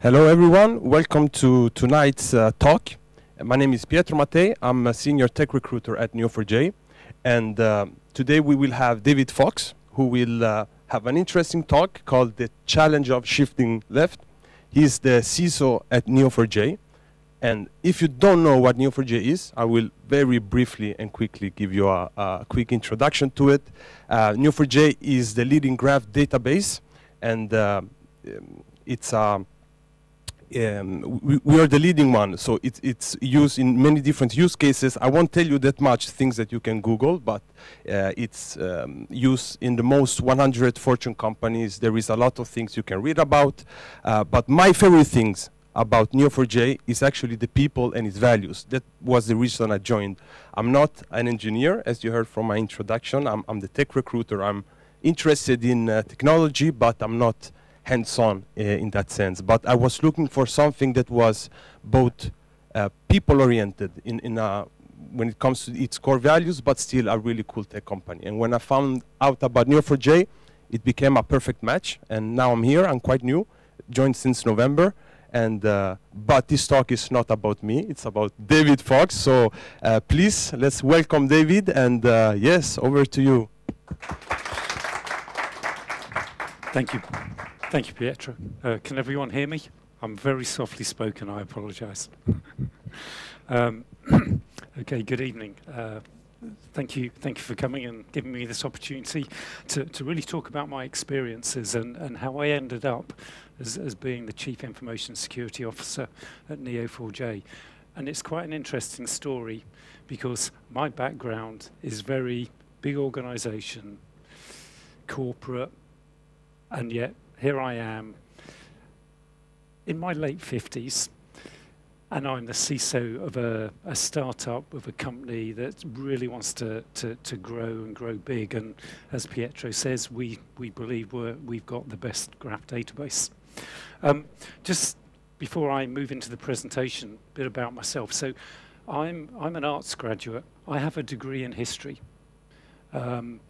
Hello everyone, welcome to tonight's talk. My name is Pietro Mattei, I'm a senior tech recruiter at Neo4j, and today we will have David Fox, who will have an interesting talk called The Challenge of Shifting Left. He's the CISO at Neo4j, and if you don't know what Neo4j is, I will very briefly and quickly give you a quick introduction to it. Neo4j is the leading graph database, and it's a we are the leading one, so it's used in many different use cases. I won't tell you that much things that you can Google, but it's used in the most 100 Fortune companies. There is a lot of things you can read about, but my favorite things about Neo4j is actually the people and its values. That was the reason I joined. I'm not an engineer, as you heard from my introduction. I'm the tech recruiter. I'm interested in technology, but I'm not hands-on in that sense. But I was looking for something that was both people-oriented when it comes to its core values, but still a really cool tech company. And when I found out about Neo4j, it became a perfect match. And now I'm here. I'm quite new, joined since November. And but this talk is not about me. It's about David Fox. So please, let's welcome David. And yes, over to you. Thank you. Thank you, Pietro. Can everyone hear me? I'm very softly spoken, I apologize. Okay, good evening. Thank you for coming and giving me this opportunity to really talk about my experiences and how I ended up as being the Chief Information Security Officer at Neo4j. And it's quite an interesting story because my background is very big organization, corporate, and yet here I am in my late 50s, and I'm the CISO of a startup, of a company that really wants to grow and grow big. And as Pietro says, we believe we've got the best graph database. Just before I move into the presentation, a bit about myself. So I'm an arts graduate. I have a degree in history. And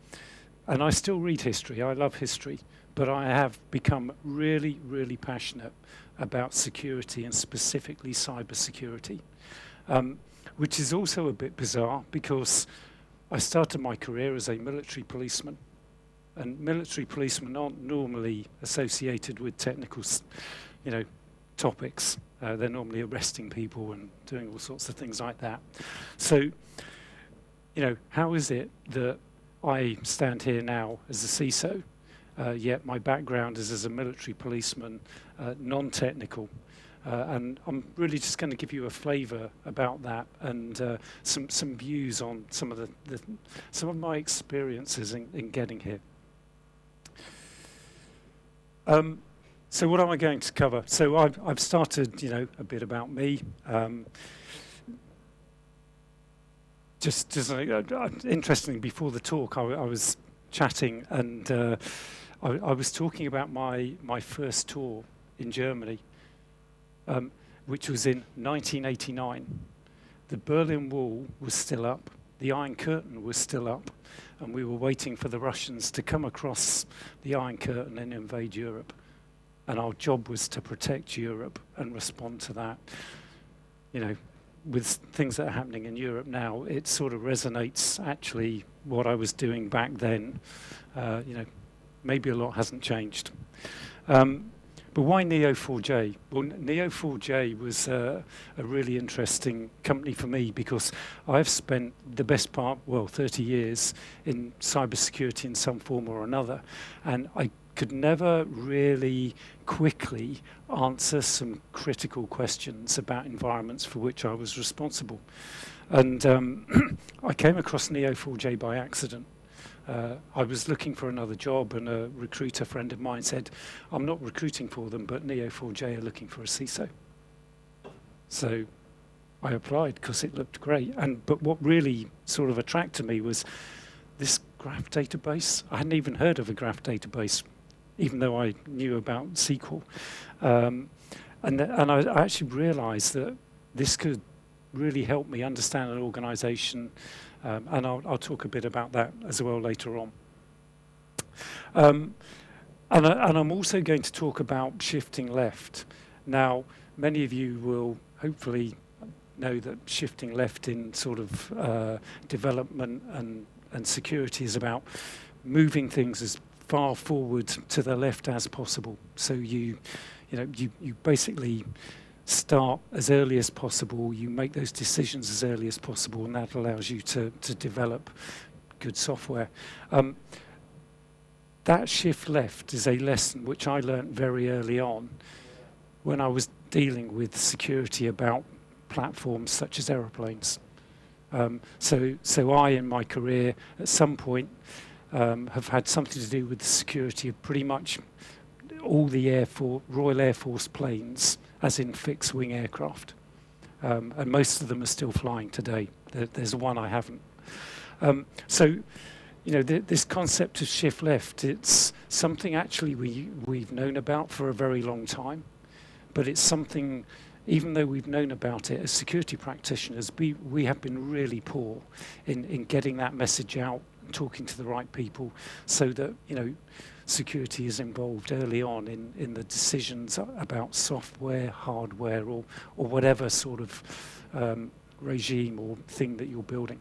I still read history. I love history. But I have become really, really passionate about security and specifically cybersecurity, which is also a bit bizarre because I started my career as a military policeman, and military policemen aren't normally associated with technical, topics. They're normally arresting people and doing all sorts of things like that. So, how is it that I stand here now as a CISO? Yet my background is as a military policeman, non-technical. And I'm really just going to give you a flavour about that and some views on some of my experiences in getting here. So what am I going to cover? So I've started, a bit about me. Just interestingly, before the talk, I was chatting and I was talking about my first tour in Germany, which was in 1989. The Berlin Wall was still up, the Iron Curtain was still up, and we were waiting for the Russians to come across the Iron Curtain and invade Europe. And our job was to protect Europe and respond to that. With things that are happening in Europe now, it sort of resonates actually what I was doing back then. Maybe a lot hasn't changed. But why Neo4j? Well, Neo4j was a really interesting company for me because I've spent the best part, 30 years in cybersecurity in some form or another. And I could never really quickly answer some critical questions about environments for which I was responsible. And I came across Neo4j by accident. I was looking for another job and a recruiter friend of mine said, I'm not recruiting for them, but Neo4j are looking for a CISO. So I applied because it looked great. But what really sort of attracted me was this graph database. I hadn't even heard of a graph database, even though I knew about SQL. And I actually realized that this could really help me understand an organization. And I'll talk a bit about that as well later on. And I'm also going to talk about shifting left Now, many of you will hopefully know that shifting left in sort of development and security is about moving things as far forward to the left as possible. So you basically start as early as possible, you make those decisions as early as possible, and that allows you to develop good software. That shift left is a lesson which I learned very early on when I was dealing with security about platforms such as aeroplanes. So I, in my career, at some point, have had something to do with the security of pretty much all the Royal Air Force planes, as in fixed-wing aircraft. And most of them are still flying today. There's one I haven't. So, this concept of shift left, it's something actually we've known about for a very long time, but it's something, even though we've known about it as security practitioners, we have been really poor in getting that message out and talking to the right people so that, security is involved early on in the decisions about software, hardware, or whatever sort of regime or thing that you're building.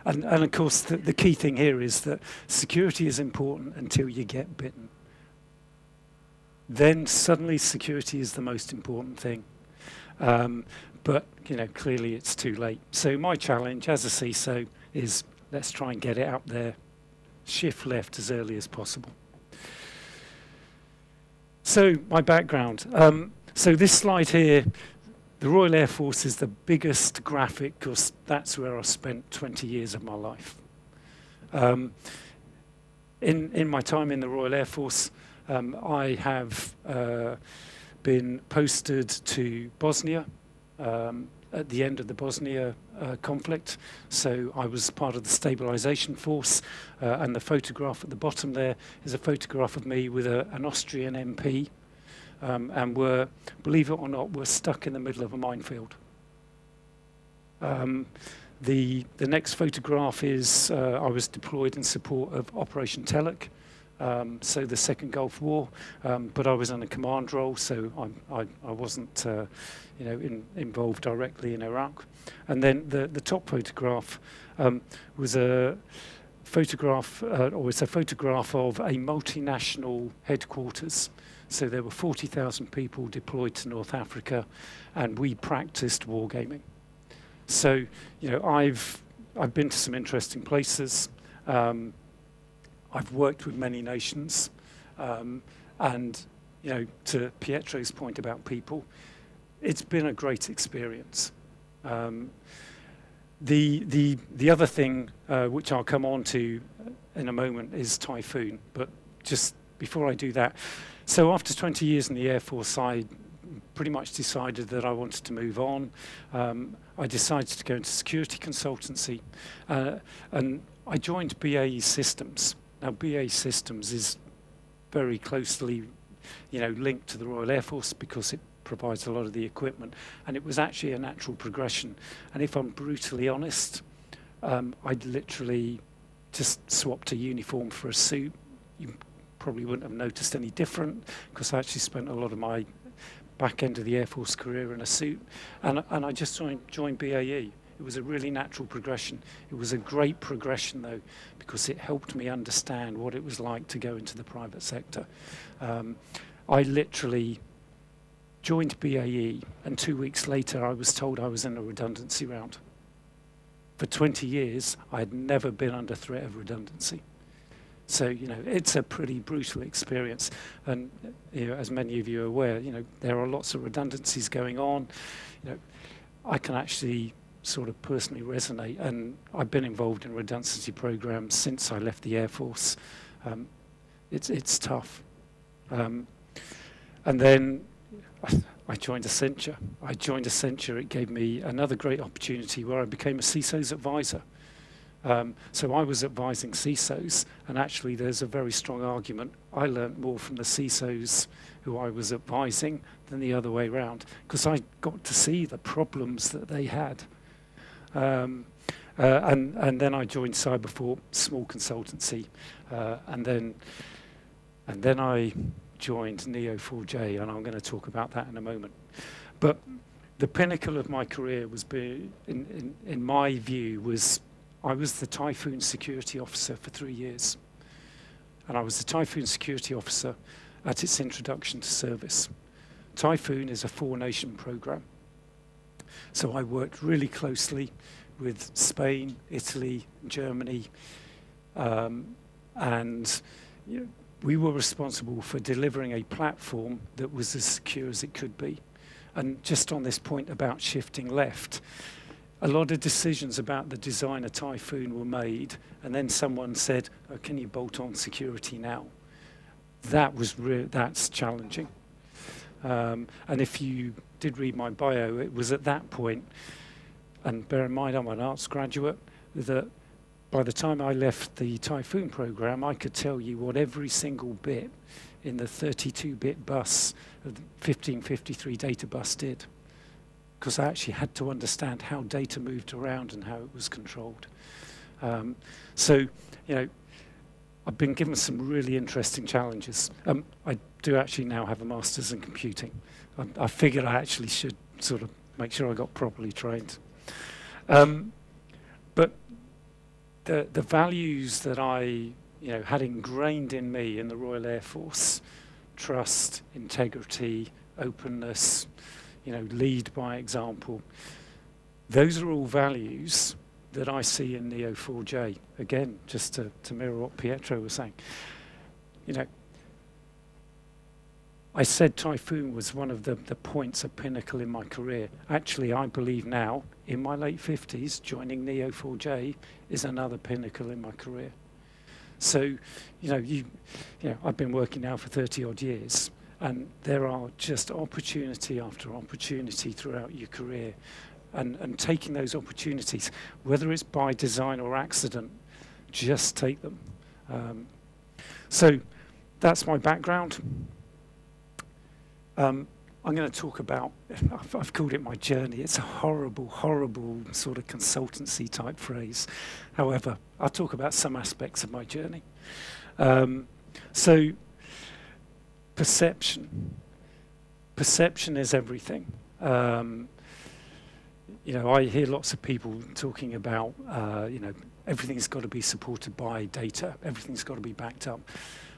And of course, the key thing here is that security is important until you get bitten. Then suddenly security is the most important thing. But, clearly it's too late. So my challenge as a CISO is let's try and get it out there, shift left as early as possible. So my background. So this slide here, the Royal Air Force is the biggest graphic because that's where I spent 20 years of my life. In my time in the Royal Air Force, I have been posted to Bosnia at the end of the Bosnia conflict. So I was part of the stabilization force, and the photograph at the bottom there is a photograph of me with an Austrian MP, and believe it or not, we're stuck in the middle of a minefield. The next photograph is I was deployed in support of Operation Telek, so the Second Gulf War, but I was in a command role, so I wasn't involved directly in Iraq. And then the top photograph was a photograph, or it's a photograph of a multinational headquarters. So there were 40,000 people deployed to North Africa, and we practiced wargaming. So, I've been to some interesting places. I've worked with many nations, and to Pietro's point about people, it's been a great experience. The other thing which I'll come on to in a moment is Typhoon, but just before I do that, so after 20 years in the Air Force, I pretty much decided that I wanted to move on. I decided to go into security consultancy, and I joined BAE Systems. Now, BAE Systems is very closely, linked to the Royal Air Force because it provides a lot of the equipment, and it was actually a natural progression. And if I'm brutally honest, I'd literally just swapped a uniform for a suit. You probably wouldn't have noticed any different because I actually spent a lot of my back end of the Air Force career in a suit, and I just joined BAE. It was a really natural progression. It was a great progression, though, because it helped me understand what it was like to go into the private sector. I literally joined BAE, and 2 weeks later, I was told I was in a redundancy round. For 20 years, I had never been under threat of redundancy. So, it's a pretty brutal experience. And, as many of you are aware, there are lots of redundancies going on. I can actually sort of personally resonate, and I've been involved in redundancy programs since I left the Air Force. It's tough. And then I joined Accenture. It gave me another great opportunity where I became a CISO's advisor. So I was advising CISOs, and actually there's a very strong argument. I learned more from the CISOs who I was advising than the other way around, because I got to see the problems that they had. And then I joined Cyberfort, small consultancy, and then I joined Neo4j, and I'm going to talk about that in a moment. But the pinnacle of my career was, in my view, was I was the Typhoon security officer for 3 years. And I was the Typhoon security officer at its introduction to service. Typhoon is a 4-nation program. So I worked really closely with Spain, Italy, Germany, and we were responsible for delivering a platform that was as secure as it could be. And just on this point about shifting left, a lot of decisions about the design of Typhoon were made, and then someone said, oh, can you bolt on security now? That's challenging. And if you did read my bio, it was at that point, and bear in mind I'm an arts graduate, that by the time I left the Typhoon program, I could tell you what every single bit in the 32-bit bus of the 1553 data bus did, because I actually had to understand how data moved around and how it was controlled. So, I've been given some really interesting challenges. I do actually now have a master's in computing. I figured I actually should sort of make sure I got properly trained. But the values that I had ingrained in me in the Royal Air Force, trust, integrity, openness, lead by example, those are all values that I see in Neo4j. Again, just to mirror what Pietro was saying. I said Typhoon was one of the points of pinnacle in my career. Actually, I believe now, in my late 50s, joining Neo4j is another pinnacle in my career. So, I've been working now for 30 odd years, and there are just opportunity after opportunity throughout your career. And taking those opportunities, whether it's by design or accident, just take them. So that's my background. I'm going to talk about, I've called it my journey. It's a horrible, horrible sort of consultancy type phrase. However, I'll talk about some aspects of my journey. So perception. Perception is everything. I hear lots of people talking about, everything's got to be supported by data. Everything's got to be backed up.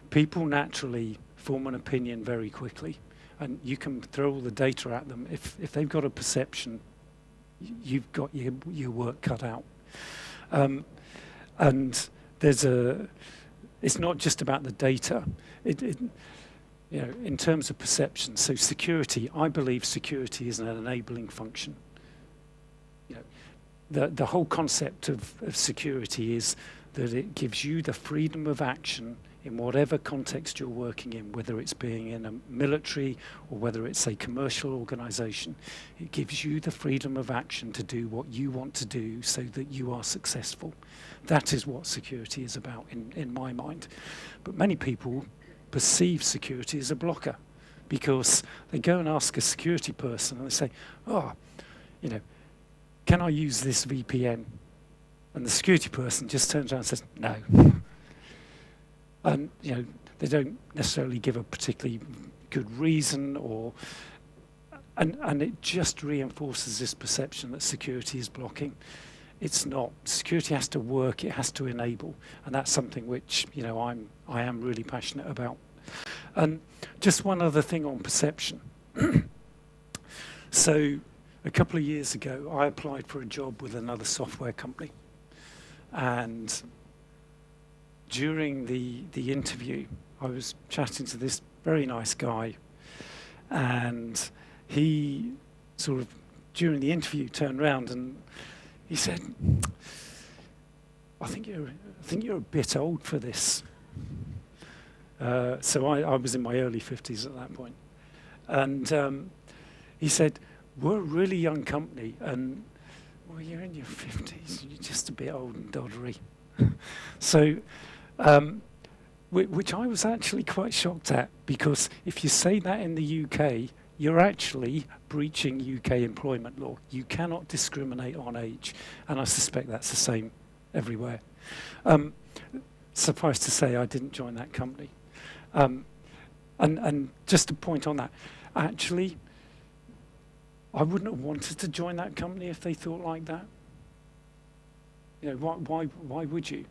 People naturally form an opinion very quickly, and you can throw all the data at them. If they've got a perception, you've got your work cut out. And it's not just about the data. In terms of perception, so security, I believe security is an enabling function. The whole concept of security is that it gives you the freedom of action in whatever context you're working in, whether it's being in a military or whether it's a commercial organization. It gives you the freedom of action to do what you want to do so that you are successful. That is what security is about in my mind. But many people perceive security as a blocker, because they go and ask a security person and they say, can I use this VPN? And the security person just turns around and says, no. And they don't necessarily give a particularly good reason, and it just reinforces this perception that security is blocking. It's not. Security has to work, it has to enable, and that's something which I am really passionate about. And just one other thing on perception. So a couple of years ago, I applied for a job with another software company. And during the interview, I was chatting to this very nice guy. And he sort of, during the interview, turned around and he said, I think you're a bit old for this. So I was in my early 50s at that point. And he said, we're a really young company, and well, you're in your 50s, you're just a bit old and doddery. So, which I was actually quite shocked at, because if you say that in the UK, you're actually breaching UK employment law. You cannot discriminate on age, and I suspect that's the same everywhere. Suffice to say, I didn't join that company. And just a point on that, actually, I wouldn't have wanted to join that company if they thought like that. You know, why would you?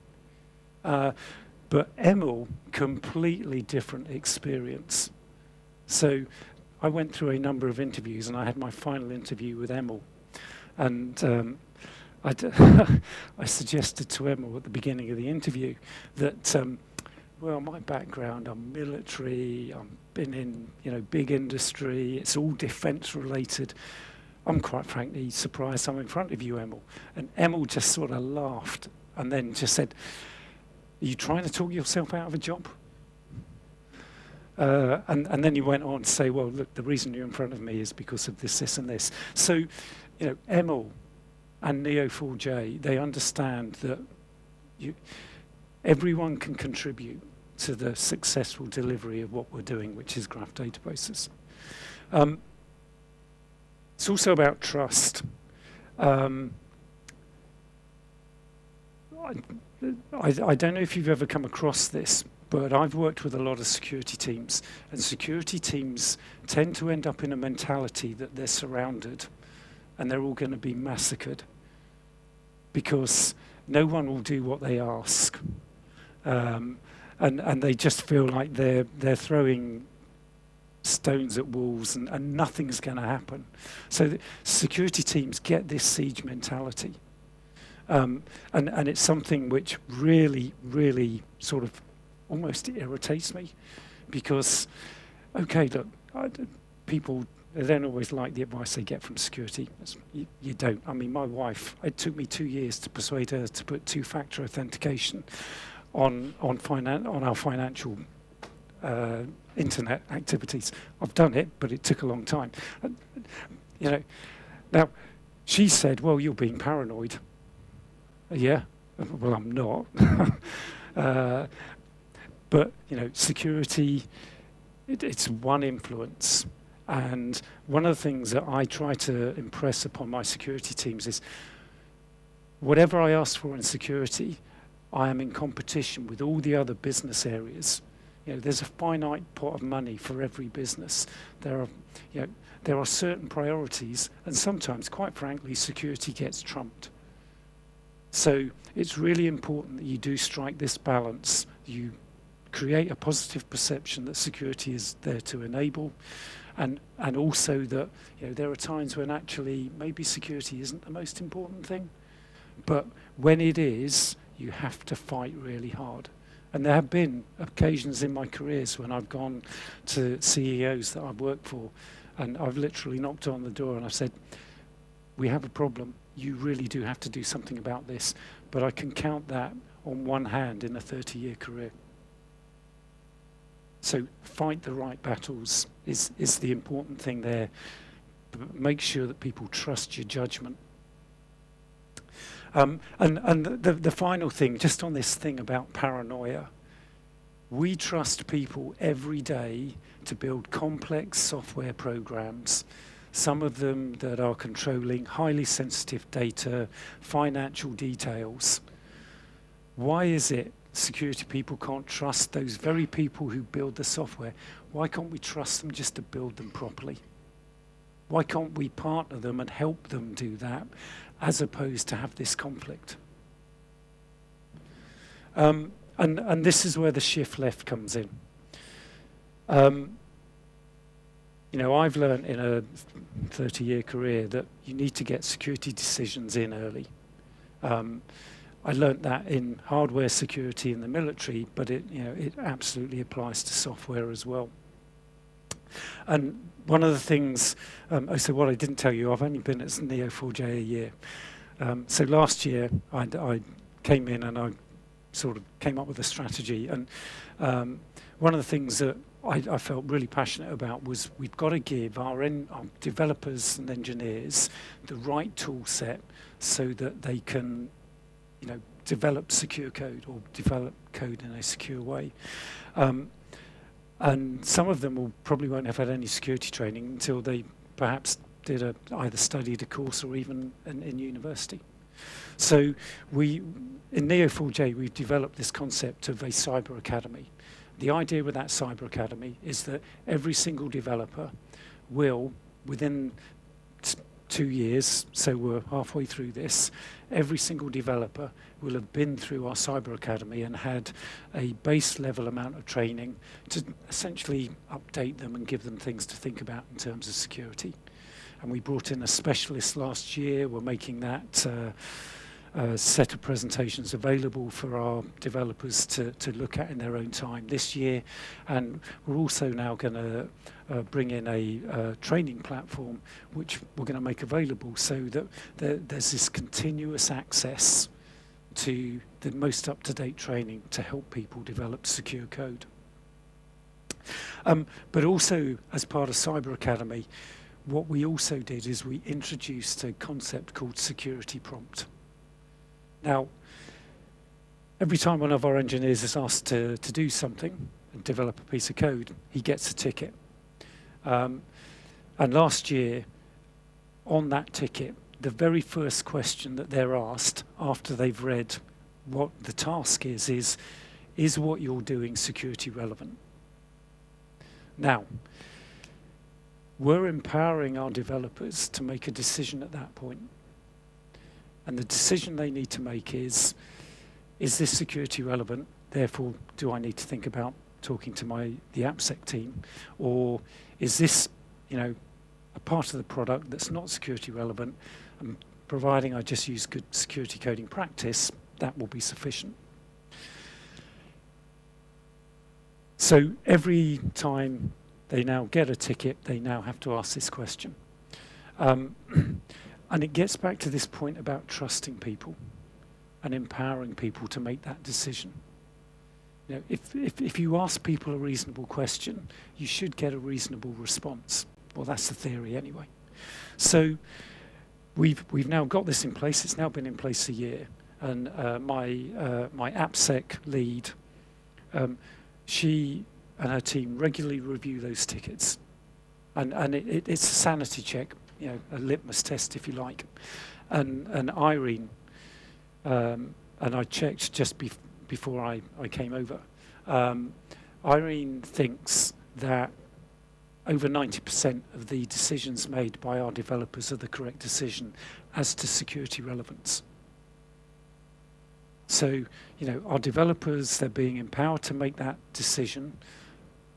But Emil, completely different experience. So I went through a number of interviews, and I had my final interview with Emil. And I suggested to Emil at the beginning of the interview that, well, my background, I'm military, I've been in, you know, big industry, it's all defense related. I'm quite frankly surprised I'm in front of you, Emil. And Emil just sort of laughed and then just said, are you trying to talk yourself out of a job? And then he went on to say, well, look, the reason you're in front of me is because of this, this, and this. So, you know, Emil and Neo4j, they understand that everyone can contribute to the successful delivery of what we're doing, which is graph databases. It's also about trust. I don't know if you've ever come across this, but I've worked with a lot of security teams, and security teams tend to end up in a mentality that they're surrounded and they're all going to be massacred because no one will do what they ask. And they just feel like they're throwing stones at walls and nothing's going to happen. So security teams get this siege mentality. And it's something which really, really sort of almost irritates me because, okay, look, people, they don't always like the advice they get from security. You don't. I mean, my wife, it took me 2 years to persuade her to put two-factor authentication on our financial internet activities. I've done it, but it took a long time. You know, now she said, "Well, you're being paranoid." Yeah, well, I'm not. But you know, security, it's one influence, and one of the things that I try to impress upon my security teams is, whatever I ask for in security, I am in competition with all the other business areas. You know, there's a finite pot of money for every business. There are certain priorities, and sometimes, quite frankly, security gets trumped. So it's really important that you do strike this balance. You create a positive perception that security is there to enable, and also that, you know, there are times when actually maybe security isn't the most important thing, but when it is, you have to fight really hard. And there have been occasions in my careers when I've gone to CEOs that I've worked for, and I've literally knocked on the door and I've said, we have a problem. You really do have to do something about this. But I can count that on one hand in a 30-year career. So fight the right battles is the important thing there. But make sure that people trust your judgment. And the final thing, just on this thing about paranoia, we trust people every day to build complex software programs, some of them that are controlling highly sensitive data, financial details. Why is it security people can't trust those very people who build the software? Why can't we trust them just to build them properly? Why can't we partner them and help them do that, as opposed to have this conflict? And this is where the shift left comes in. You know, I've learned in a 30-year career that you need to get security decisions in early. I learnt that in hardware security in the military, but it absolutely applies to software as well. And one of the things, so what I didn't tell you, I've only been at Neo4j a year. So last year, I came in and I sort of came up with a strategy. And one of the things that I felt really passionate about was we've got to give our developers and engineers the right tool set so that they can, you know, develop secure code or develop code in a secure way. And some of them probably won't have had any security training until they perhaps did either studied a course or even in university. So in Neo4j, we've developed this concept of a cyber academy. The idea with that Cyber Academy is that every single developer will, within 2 years, so we're halfway through this, every single developer will have been through our Cyber Academy and had a base level amount of training to essentially update them and give them things to think about in terms of security. And we brought in a specialist last year. We're making that set of presentations available for our developers to look at in their own time this year. And we're also now going to bring in a training platform which we're going to make available so that there's this continuous access to the most up-to-date training to help people develop secure code. But also, as part of Cyber Academy, what we also did is we introduced a concept called security prompt. Now, every time one of our engineers is asked to do something and develop a piece of code, he gets a ticket. And last year, on that ticket, the very first question that they're asked after they've read what the task is what you're doing security relevant? Now, we're empowering our developers to make a decision at that point. And the decision they need to make is this security relevant? Therefore, do I need to think about talking to the AppSec team? Or is this, a part of the product that's not security relevant? And providing I just use good security coding practice, that will be sufficient. So every time they now get a ticket, they now have to ask this question. And it gets back to this point about trusting people and empowering people to make that decision. If you ask people a reasonable question, you should get a reasonable response. Well, that's the theory anyway. So we've now got this in place. It's now been in place a year. And my AppSec lead, she and her team regularly review those tickets. And it's a sanity check, a litmus test, if you like. And Irene, and I checked just before I came over, Irene thinks that over 90% of the decisions made by our developers are the correct decision as to security relevance. So, our developers, they're being empowered to make that decision,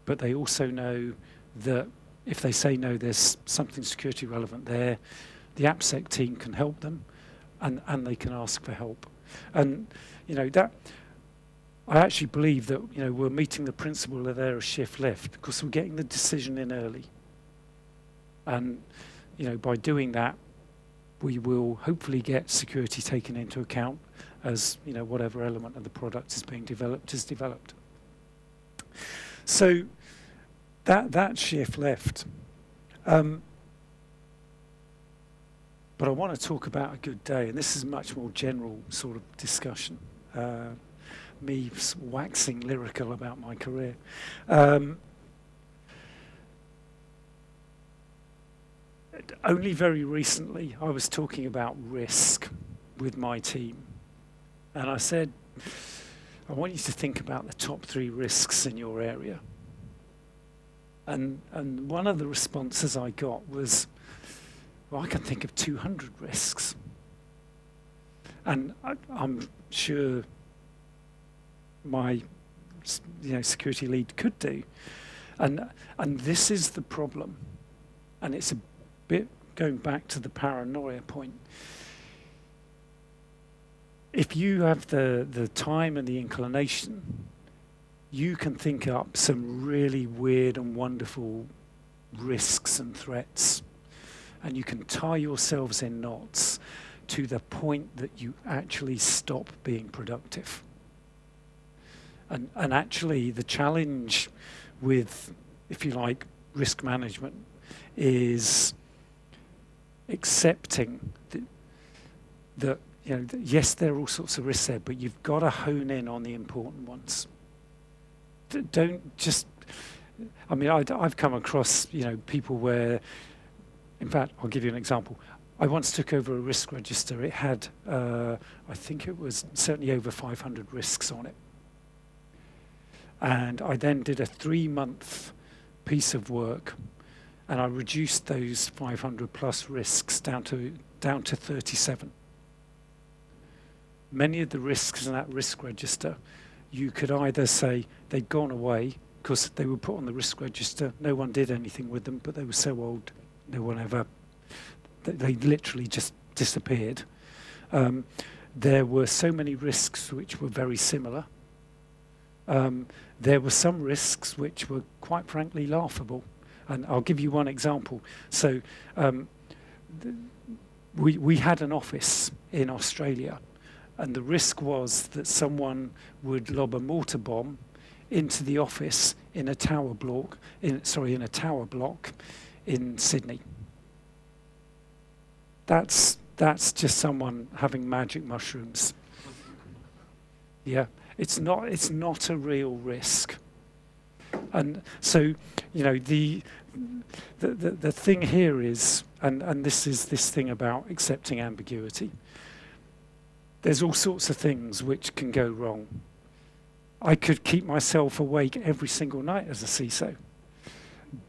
but they also know that if they say no, there's something security relevant there, the AppSec team can help them, and they can ask for help. And that I actually believe that we're meeting the principle of there a shift left because we're getting the decision in early. And by doing that, we will hopefully get security taken into account as whatever element of the product is being developed is developed. So that shift left. But I want to talk about a good day, and this is a much more general sort of discussion. Me waxing lyrical about my career. Only very recently, I was talking about risk with my team. And I said, I want you to think about the top 3 risks in your area. And one of the responses I got was, well, I can think of 200 risks. And I'm sure my security lead could do. And this is the problem. And it's a bit going back to the paranoia point. If you have the time and the inclination, you can think up some really weird and wonderful risks and threats. And you can tie yourselves in knots to the point that you actually stop being productive. And actually, the challenge with, if you like, risk management is accepting that yes, there are all sorts of risks there, but you've got to hone in on the important ones. Don't just, I've come across, people where, in fact, I'll give you an example. I once took over a risk register. It had, I think it was certainly over 500 risks on it. And I then did a 3-month piece of work, and I reduced those 500 plus risks down to 37. Many of the risks in that risk register, you could either say they'd gone away because they were put on the risk register, no one did anything with them, but they were so old, no one ever, they literally just disappeared. There were so many risks which were very similar. There were some risks which were quite frankly laughable. And I'll give you one example. So we had an office in Australia, and the risk was that someone would lob a mortar bomb into the office in a tower block in Sydney. That's just someone having magic mushrooms. Yeah, it's not a real risk. And so, you know, the thing here is, and this is this thing about accepting ambiguity. There's all sorts of things which can go wrong. I could keep myself awake every single night as a CISO.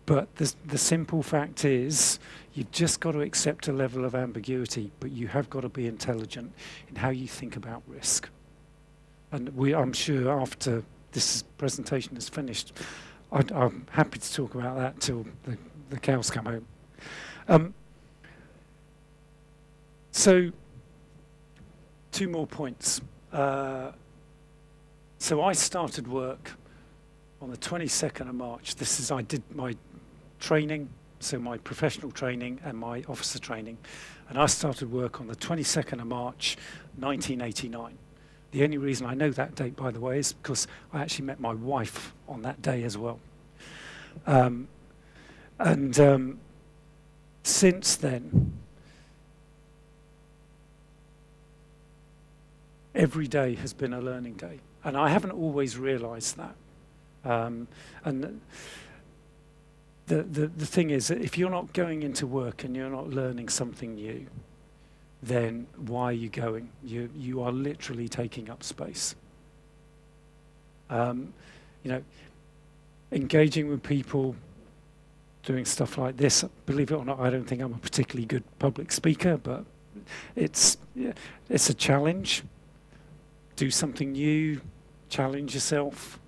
But the simple fact is, you've just got to accept a level of ambiguity, but you have got to be intelligent in how you think about risk. And I'm sure after this presentation is finished, I'm happy to talk about that till the cows come home. So, 2 more points. So I started work on the 22nd of March. I did my training, so my professional training and my officer training, and I started work on the 22nd of March, 1989. The only reason I know that date, by the way, is because I actually met my wife on that day as well. Since then, every day has been a learning day. And I haven't always realized that. And the thing is that if you're not going into work and you're not learning something new, then why are you going? You are literally taking up space. You know, engaging with people, doing stuff like this, believe it or not, I don't think I'm a particularly good public speaker, but it's a challenge. Do something new, challenge yourself,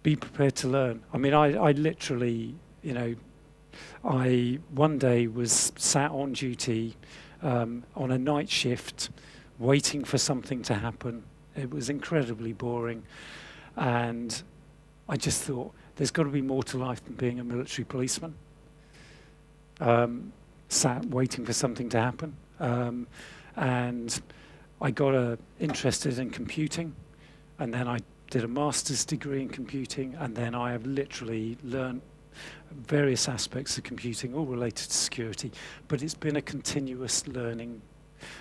be prepared to learn. I mean, I literally, you know, I one day was sat on duty on a night shift, waiting for something to happen. It was incredibly boring, and I just thought, there's got to be more to life than being a military policeman. Sat waiting for something to happen, and I got interested in computing, and then I did a master's degree in computing, and then I have literally learned various aspects of computing, all related to security. But it's been a continuous learning,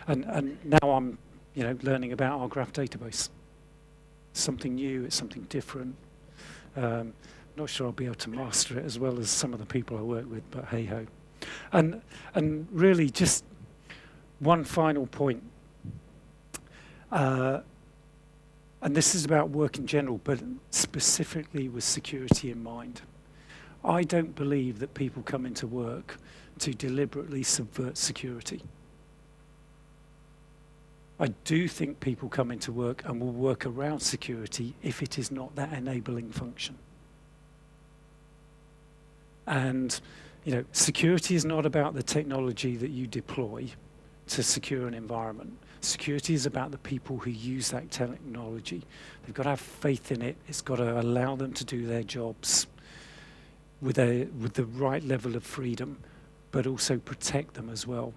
and now I'm, you know, learning about our graph database. It's something new, it's something different. Not sure I'll be able to master it as well as some of the people I work with, but hey ho. And really, just one final point. And this is about work in general, but specifically with security in mind. I don't believe that people come into work to deliberately subvert security. I do think people come into work and will work around security if it is not that enabling function. And, you know, security is not about the technology that you deploy to secure an environment. Security is about the people who use that technology. They've got to have faith in it. It's got to allow them to do their jobs with the right level of freedom, but also protect them as well.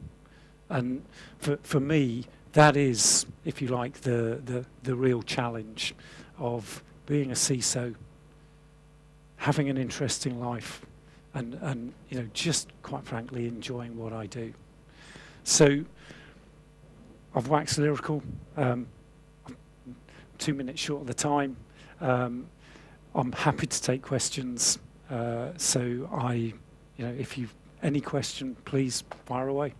And for me, that is, if you like, the real challenge of being a CISO, having an interesting life, and you know, just quite frankly enjoying what I do. So I've waxed lyrical. I'm 2 minutes short of the time. I'm happy to take questions. So you know, if you've any question, please fire away.